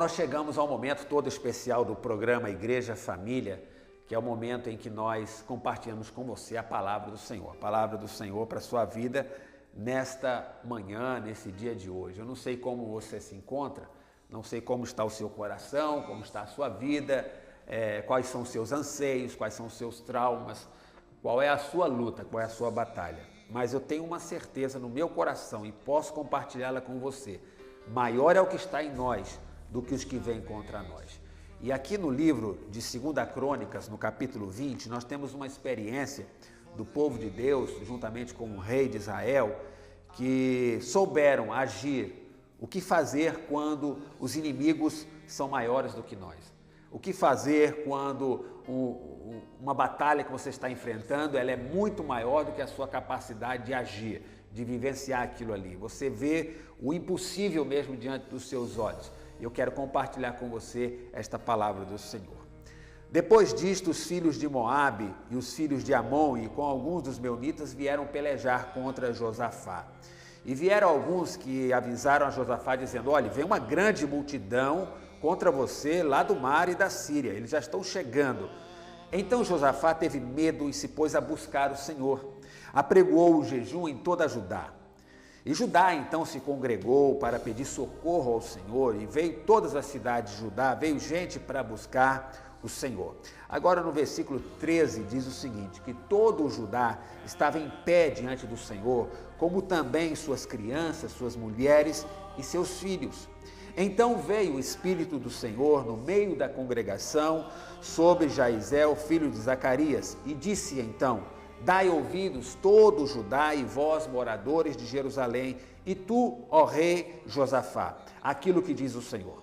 nós chegamos ao momento todo especial do programa Igreja Família, que é o momento em que nós compartilhamos com você a palavra do Senhor para a sua vida nesta manhã, nesse dia de hoje. Eu não sei como você se encontra, não sei como está o seu coração, como está a sua vida, quais são os seus anseios, quais são os seus traumas, qual é a sua luta, qual é a sua batalha. Mas eu tenho uma certeza no meu coração e posso compartilhá-la com você. Maior é o que está em nós do que os que vêm contra nós. E aqui no livro de 2 Crônicas, no capítulo 20, nós temos uma experiência do povo de Deus, juntamente com o rei de Israel, que souberam agir, o que fazer quando os inimigos são maiores do que nós. O que fazer quando uma batalha que você está enfrentando, ela é muito maior do que a sua capacidade de agir, de vivenciar aquilo ali. Você vê o impossível mesmo diante dos seus olhos. Eu quero compartilhar com você esta palavra do Senhor. Depois disto, os filhos de Moabe e os filhos de Amon e com alguns dos meunitas vieram pelejar contra Josafá. E vieram alguns que avisaram a Josafá dizendo: olha, vem uma grande multidão contra você lá do mar e da Síria, eles já estão chegando. Então Josafá teve medo e se pôs a buscar o Senhor. Apregoou o jejum em toda Judá. E Judá então se congregou para pedir socorro ao Senhor, e veio todas as cidades de Judá, veio gente para buscar o Senhor. Agora no versículo 13 diz o seguinte, que todo o Judá estava em pé diante do Senhor, como também suas crianças, suas mulheres e seus filhos. Então veio o Espírito do Senhor no meio da congregação sobre Jaziel, filho de Zacarias, e disse então: dai ouvidos todo o Judá e vós, moradores de Jerusalém, e tu, ó rei Josafá, aquilo que diz o Senhor.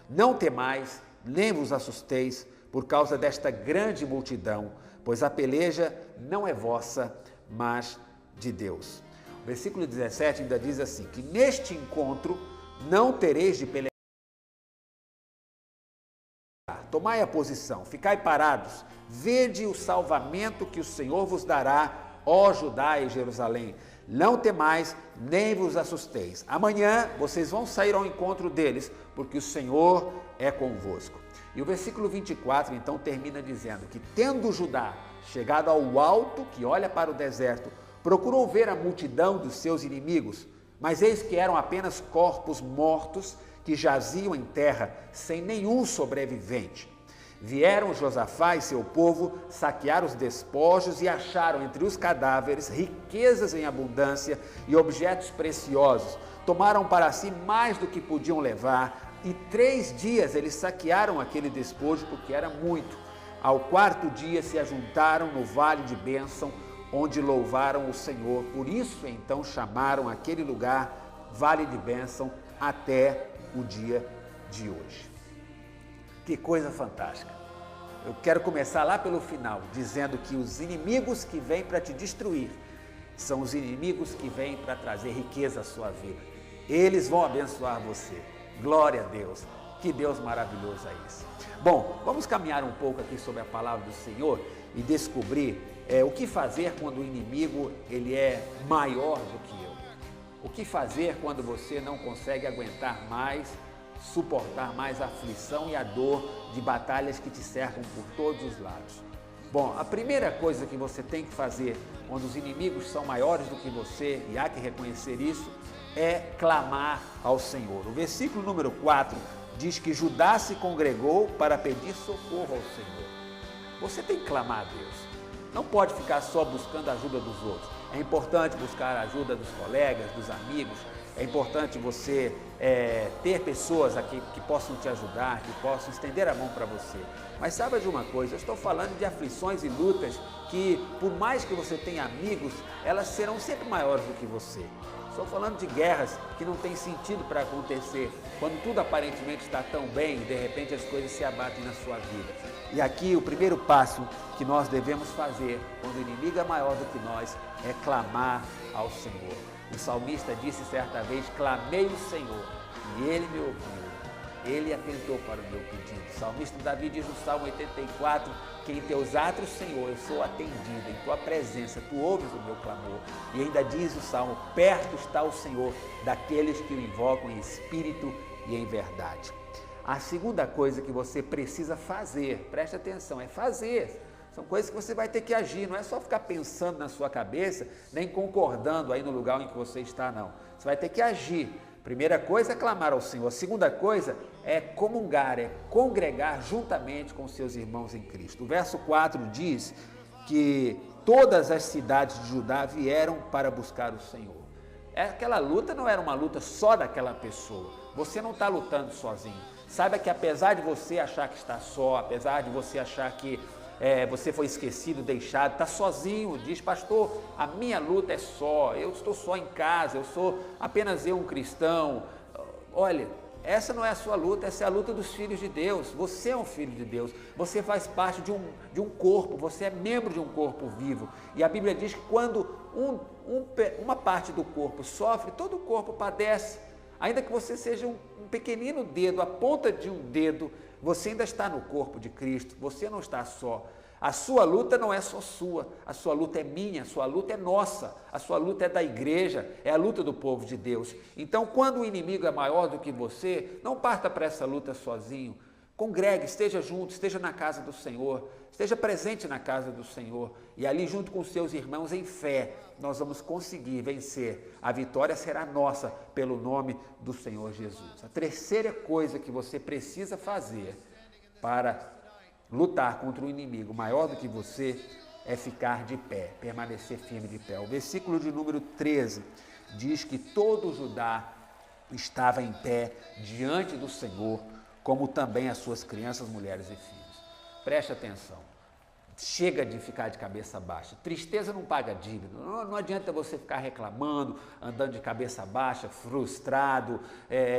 Não temais, nem vos assusteis por causa desta grande multidão, pois a peleja não é vossa, mas de Deus. O versículo 17 ainda diz assim, que neste encontro não tereis de pelejar. Tomai a posição, ficai parados, vede o salvamento que o Senhor vos dará, ó Judá e Jerusalém. Não temais, nem vos assusteis. Amanhã vocês vão sair ao encontro deles, porque o Senhor é convosco. E o versículo 24 então termina dizendo que, tendo Judá chegado ao alto, que olha para o deserto, procurou ver a multidão dos seus inimigos, mas eis que eram apenas corpos mortos que jaziam em terra, sem nenhum sobrevivente. Vieram Josafá e seu povo saquear os despojos e acharam entre os cadáveres riquezas em abundância e objetos preciosos. Tomaram para si mais do que podiam levar, e 3 dias eles saquearam aquele despojo, porque era muito. Ao 4º dia se ajuntaram no vale de bênção, onde louvaram o Senhor. Por isso então chamaram aquele lugar Vale de Bênção até o dia de hoje. Que coisa fantástica! Eu quero começar lá pelo final, dizendo que os inimigos que vêm para te destruir são os inimigos que vêm para trazer riqueza à sua vida. Eles vão abençoar você. Glória a Deus! Que Deus maravilhoso é esse! Bom, vamos caminhar um pouco aqui sobre a palavra do Senhor e descobrir o que fazer quando o inimigo ele é maior do que eu. O que fazer quando você não consegue aguentar mais, suportar mais a aflição e a dor de batalhas que te cercam por todos os lados. Bom, a primeira coisa que você tem que fazer quando os inimigos são maiores do que você, e há que reconhecer isso, é clamar ao Senhor. O versículo número 4 diz que Judá se congregou para pedir socorro ao Senhor. Você tem que clamar a Deus. Não pode ficar só buscando a ajuda dos outros. É importante buscar a ajuda dos colegas, dos amigos. É importante você ter pessoas aqui que possam te ajudar, que possam estender a mão para você. Mas saiba de uma coisa, eu estou falando de aflições e lutas que, por mais que você tenha amigos, elas serão sempre maiores do que você. Estou falando de guerras que não tem sentido para acontecer, quando tudo aparentemente está tão bem e de repente as coisas se abatem na sua vida. E aqui o primeiro passo que nós devemos fazer, quando o inimigo é maior do que nós, é clamar ao Senhor. O salmista disse certa vez: clamei o Senhor e Ele me ouviu. Ele atentou para o meu pedido. O salmista Davi diz no Salmo 84 que em teus átrios, Senhor, eu sou atendido, em tua presença, tu ouves o meu clamor. E ainda diz o Salmo: perto está o Senhor daqueles que o invocam em espírito e em verdade. A segunda coisa que você precisa fazer, preste atenção, é fazer. São coisas que você vai ter que agir, não é só ficar pensando na sua cabeça, nem concordando aí no lugar em que você está, não. Você vai ter que agir. Primeira coisa é clamar ao Senhor. A segunda coisa é comungar, é congregar juntamente com seus irmãos em Cristo. O verso 4 diz que todas as cidades de Judá vieram para buscar o Senhor. Aquela luta não era uma luta só daquela pessoa. Você não está lutando sozinho. Saiba que apesar de você achar que está só, apesar de você achar que você foi esquecido, deixado, está sozinho, diz, pastor, a minha luta é só, eu estou só em casa, eu sou apenas um cristão. Olha, essa não é a sua luta, essa é a luta dos filhos de Deus. Você é um filho de Deus, você faz parte de um corpo, você é membro de um corpo vivo. E a Bíblia diz que quando uma parte do corpo sofre, todo o corpo padece. Ainda que você seja um pequenino dedo, a ponta de um dedo, você ainda está no corpo de Cristo, você não está só. A sua luta não é só sua, a sua luta é minha, a sua luta é nossa, a sua luta é da igreja, é a luta do povo de Deus. Então, quando o inimigo é maior do que você, não parta para essa luta sozinho. Congregue, esteja junto, esteja na casa do Senhor, esteja presente na casa do Senhor e ali junto com seus irmãos em fé, nós vamos conseguir vencer. A vitória será nossa pelo nome do Senhor Jesus. A terceira coisa que você precisa fazer para lutar contra um inimigo maior do que você é ficar de pé, permanecer firme de pé. O versículo de número 13 diz que todo Judá estava em pé diante do Senhor, como também as suas crianças, mulheres e filhos. Preste atenção, chega de ficar de cabeça baixa, tristeza não paga dívida, não adianta você ficar reclamando, andando de cabeça baixa, frustrado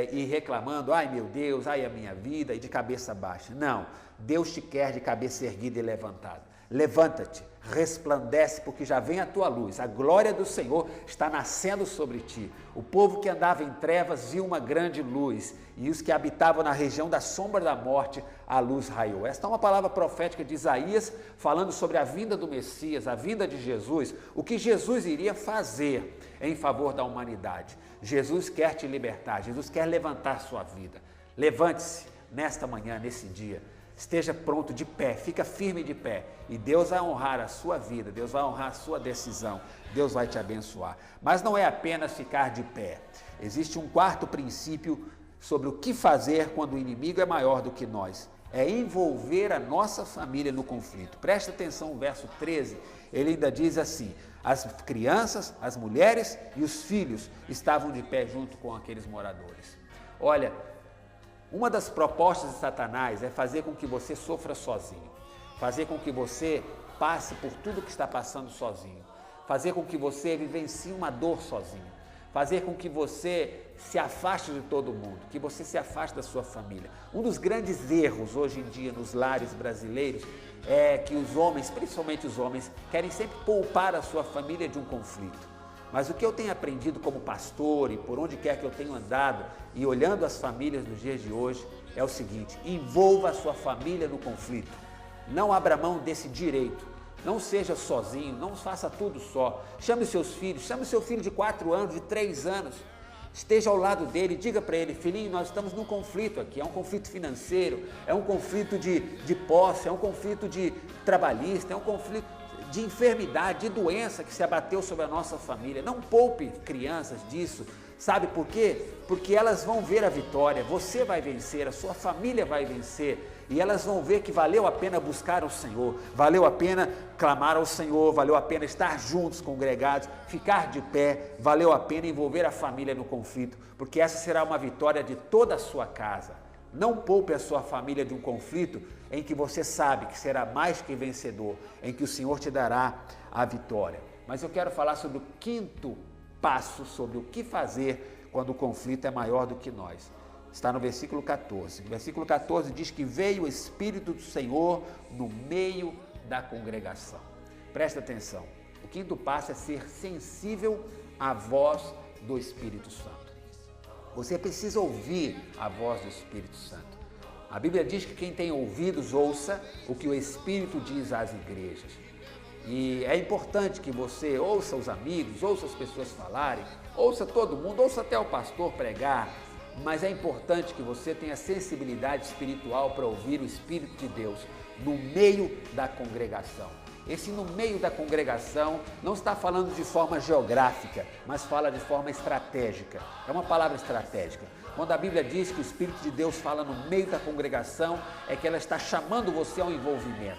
e reclamando, ai meu Deus, ai a minha vida, e de cabeça baixa. Não, Deus te quer de cabeça erguida e levantada. Levanta-te, resplandece, porque já vem a tua luz, a glória do Senhor está nascendo sobre ti. O povo que andava em trevas viu uma grande luz, e os que habitavam na região da sombra da morte, a luz raiou. Esta é uma palavra profética de Isaías, falando sobre a vinda do Messias, a vinda de Jesus, o que Jesus iria fazer em favor da humanidade. Jesus quer te libertar, Jesus quer levantar sua vida. Levante-se nesta manhã, nesse dia. Esteja pronto de pé, fica firme de pé e Deus vai honrar a sua vida, Deus vai honrar a sua decisão, Deus vai te abençoar. Mas não é apenas ficar de pé, existe um quarto princípio sobre o que fazer quando o inimigo é maior do que nós, é envolver a nossa família no conflito. Presta atenção no verso 13, ele ainda diz assim, as crianças, as mulheres e os filhos estavam de pé junto com aqueles moradores. Olha, uma das propostas de Satanás é fazer com que você sofra sozinho, fazer com que você passe por tudo que está passando sozinho, fazer com que você vivencie uma dor sozinho, fazer com que você se afaste de todo mundo, que você se afaste da sua família. Um dos grandes erros hoje em dia nos lares brasileiros é que os homens, principalmente os homens, querem sempre poupar a sua família de um conflito. Mas o que eu tenho aprendido como pastor e por onde quer que eu tenho andado e olhando as famílias nos dias de hoje é o seguinte, envolva a sua família no conflito, não abra mão desse direito, não seja sozinho, não faça tudo só, chame os seus filhos, chame o seu filho de 4 anos, de 3 anos, esteja ao lado dele, diga para ele, filhinho, nós estamos num conflito aqui, é um conflito financeiro, é um conflito de posse, é um conflito de trabalhista, é um conflito de enfermidade, de doença que se abateu sobre a nossa família. Não poupe crianças disso, sabe por quê? Porque elas vão ver a vitória, você vai vencer, a sua família vai vencer e elas vão ver que valeu a pena buscar o Senhor, valeu a pena clamar ao Senhor, valeu a pena estar juntos, congregados, ficar de pé, valeu a pena envolver a família no conflito, porque essa será uma vitória de toda a sua casa. Não poupe a sua família de um conflito em que você sabe que será mais que vencedor, em que o Senhor te dará a vitória. Mas eu quero falar sobre o quinto passo, sobre o que fazer quando o conflito é maior do que nós. Está no versículo 14. O versículo 14 diz que veio o Espírito do Senhor no meio da congregação. Presta atenção. O quinto passo é ser sensível à voz do Espírito Santo. Você precisa ouvir a voz do Espírito Santo. A Bíblia diz que quem tem ouvidos ouça o que o Espírito diz às igrejas. E é importante que você ouça os amigos, ouça as pessoas falarem, ouça todo mundo, ouça até o pastor pregar, mas é importante que você tenha sensibilidade espiritual para ouvir o Espírito de Deus no meio da congregação. Esse no meio da congregação não está falando de forma geográfica, mas fala de forma estratégica. É uma palavra estratégica. Quando a Bíblia diz que o Espírito de Deus fala no meio da congregação, é que ela está chamando você ao envolvimento.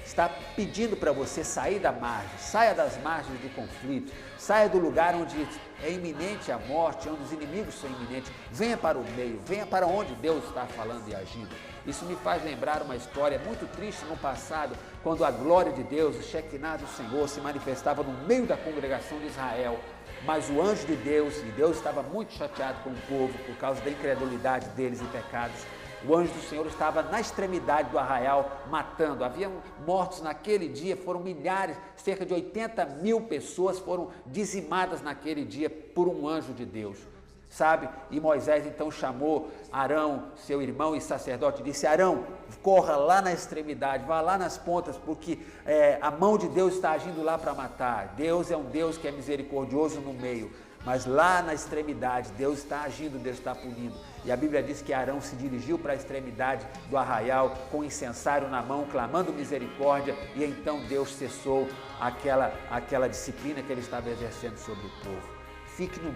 Está pedindo para você sair da margem, saia das margens do conflito, saia do lugar onde é iminente a morte, onde os inimigos são iminentes, venha para o meio, venha para onde Deus está falando e agindo. Isso me faz lembrar uma história muito triste no passado, quando a glória de Deus, o Shekinah do Senhor, se manifestava no meio da congregação de Israel, mas o anjo de Deus, e Deus estava muito chateado com o povo por causa da incredulidade deles e pecados. O anjo do Senhor estava na extremidade do arraial matando. Haviam mortos naquele dia, foram milhares, cerca de 80 mil pessoas foram dizimadas naquele dia por um anjo de Deus, sabe? E Moisés então chamou Arão, seu irmão e sacerdote, e disse: Arão, corra lá na extremidade, vá lá nas pontas, porque a mão de Deus está agindo lá para matar. Deus é um Deus que é misericordioso no meio, mas lá na extremidade Deus está agindo, Deus está punindo. E a Bíblia diz que Arão se dirigiu para a extremidade do arraial com incensário na mão, clamando misericórdia, e então Deus cessou aquela disciplina que ele estava exercendo sobre o povo. Fique no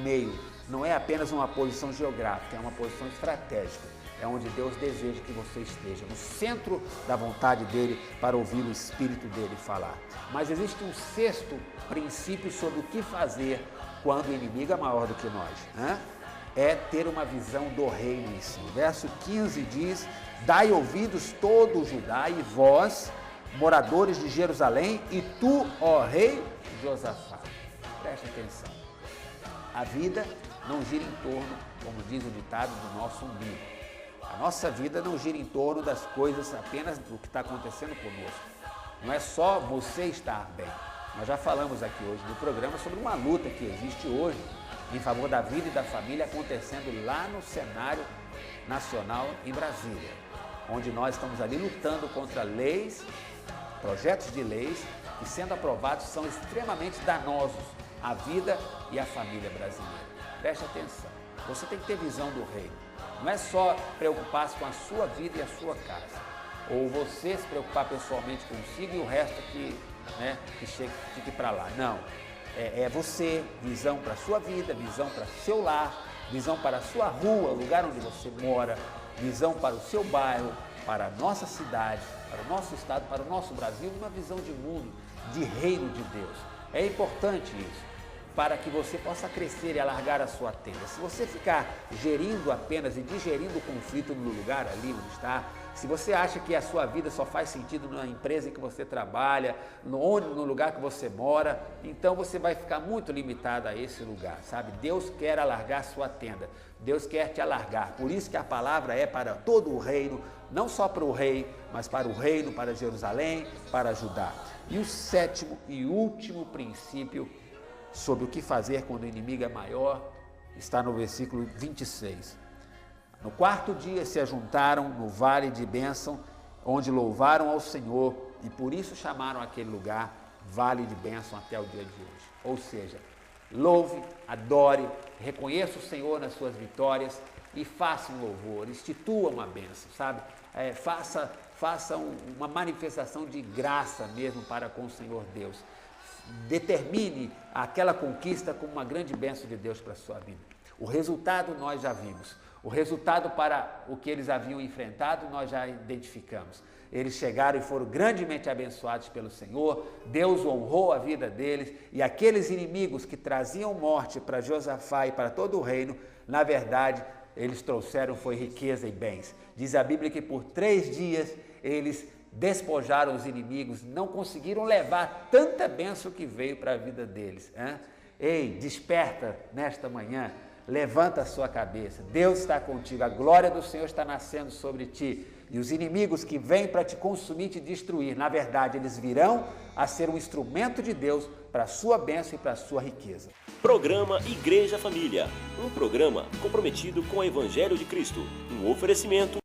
meio, não é apenas uma posição geográfica, é uma posição estratégica, é onde Deus deseja que você esteja, no centro da vontade dele, para ouvir o Espírito dele falar. Mas existe um sexto princípio sobre o que fazer quando o inimigo é maior do que nós, né? É ter uma visão do reino em si. O verso 15 diz: dai ouvidos todo o Judá e vós, moradores de Jerusalém, e tu, ó rei Josafá. Preste atenção. A vida não gira em torno, como diz o ditado, do nosso umbigo. A nossa vida não gira em torno das coisas apenas do que está acontecendo conosco. Não é só você estar bem. Nós já falamos aqui hoje no programa sobre uma luta que existe hoje em favor da vida e da família acontecendo lá no cenário nacional em Brasília, onde nós estamos ali lutando contra leis, projetos de leis que, sendo aprovados, são extremamente danosos à vida e à família brasileira. Preste atenção, você tem que ter visão do reino. Não é só preocupar-se com a sua vida e a sua casa, ou você se preocupar pessoalmente consigo e o resto que fique para lá. Não. É você, visão para a sua vida, visão para o seu lar, visão para a sua rua, o lugar onde você mora, visão para o seu bairro, para a nossa cidade, para o nosso estado, para o nosso Brasil, uma visão de mundo, de reino de Deus. É importante isso, para que você possa crescer e alargar a sua tenda. Se você ficar gerindo apenas e digerindo o conflito no lugar ali onde está, se você acha que a sua vida só faz sentido na empresa em que você trabalha, no lugar que você mora, então você vai ficar muito limitado a esse lugar, sabe? Deus quer alargar a sua tenda, Deus quer te alargar. Por isso que a palavra é para todo o reino, não só para o rei, mas para o reino, para Jerusalém, para Judá. E o sétimo e último princípio sobre o que fazer quando o inimigo é maior está no versículo 26. No quarto dia se ajuntaram no vale de bênção, onde louvaram ao Senhor, e por isso chamaram aquele lugar vale de bênção até o dia de hoje. Ou seja, louve, adore, reconheça o Senhor nas suas vitórias e faça um louvor, institua uma bênção, sabe? Faça uma manifestação de graça mesmo para com o Senhor Deus. Determine aquela conquista como uma grande bênção de Deus para a sua vida. O resultado nós já vimos. O resultado para o que eles haviam enfrentado, nós já identificamos. Eles chegaram e foram grandemente abençoados pelo Senhor, Deus honrou a vida deles, e aqueles inimigos que traziam morte para Josafá e para todo o reino, na verdade, eles trouxeram foi riqueza e bens. Diz a Bíblia que por 3 dias eles despojaram os inimigos, não conseguiram levar tanta bênção que veio para a vida deles. Hein? Ei, desperta nesta manhã. Levanta a sua cabeça, Deus está contigo, a glória do Senhor está nascendo sobre ti, e os inimigos que vêm para te consumir, te destruir, na verdade, eles virão a ser um instrumento de Deus para a sua bênção e para a sua riqueza. Programa Igreja Família, um programa comprometido com o Evangelho de Cristo, um oferecimento